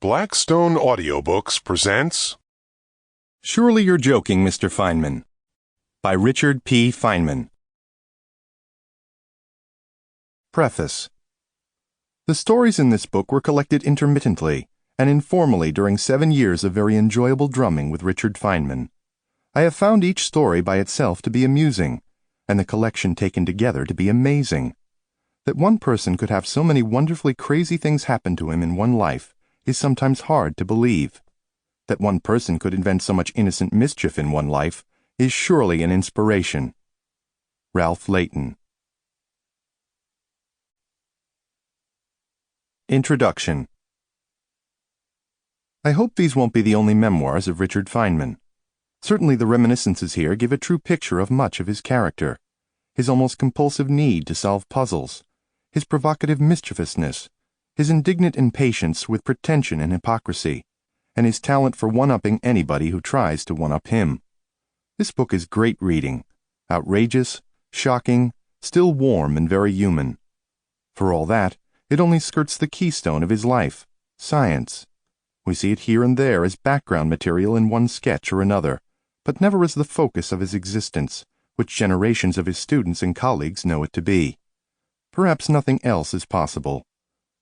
Blackstone Audiobooks presents Surely You're Joking, Mr. Feynman, by Richard P. Feynman. Preface. The stories in this book were collected intermittently and informally during 7 years of very enjoyable drumming with Richard Feynman. I have found each story by itself to be amusing, and the collection taken together to be amazing. That one person could have so many wonderfully crazy things happen to him in one life is sometimes hard to believe. That one person could invent so much innocent mischief in one life is surely an inspiration. Ralph Layton. Introduction. I hope these won't be the only memoirs of Richard Feynman. Certainly the reminiscences here give a true picture of much of his character. His almost compulsive need to solve puzzles, his provocative mischievousness, his indignant impatience with pretension and hypocrisy, and his talent for one-upping anybody who tries to one-up him. This book is great reading, outrageous, shocking, still warm and very human. For all that, it only skirts the keystone of his life, science. We see it here and there as background material in one sketch or another, but never as the focus of his existence, which generations of his students and colleagues know it to be. Perhaps nothing else is possible.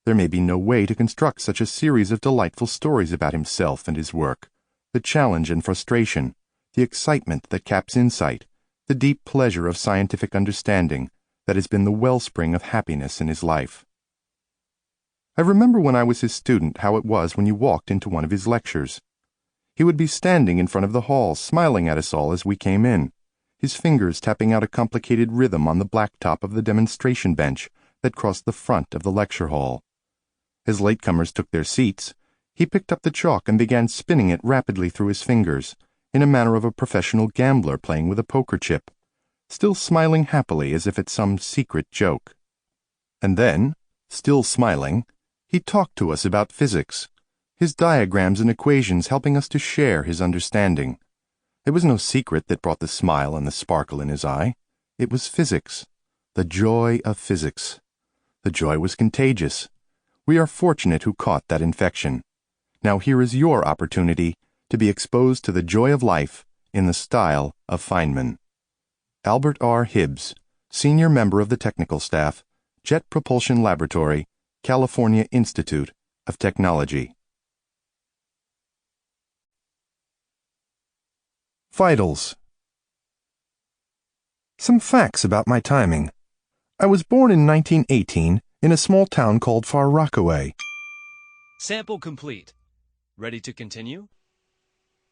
There may be no way to construct such a series of delightful stories about himself and his work, the challenge and frustration, the excitement that caps insight, the deep pleasure of scientific understanding that has been the wellspring of happiness in his life. I remember when I was his student how it was when you walked into one of his lectures. He would be standing in front of the hall, smiling at us all as we came in, his fingers tapping out a complicated rhythm on the blacktop of the demonstration bench that crossed the front of the lecture hall. As latecomers took their seats, he picked up the chalk and began spinning it rapidly through his fingers, in a manner of a professional gambler playing with a poker chip, still smiling happily as if at some secret joke. And then, still smiling, he talked to us about physics, his diagrams and equations helping us to share his understanding. It was no secret that brought the smile and the sparkle in his eye. It was physics, the joy of physics. The joy was contagious. We are fortunate who caught that infection. Now here is your opportunity to be exposed to the joy of life in the style of Feynman. Albert R. Hibbs, Senior Member of the Technical Staff, Jet Propulsion Laboratory, California Institute of Technology. Vitals. Some facts about my timing. I was born in 1918 in a small town called Far Rockaway. Sample complete. Ready to continue?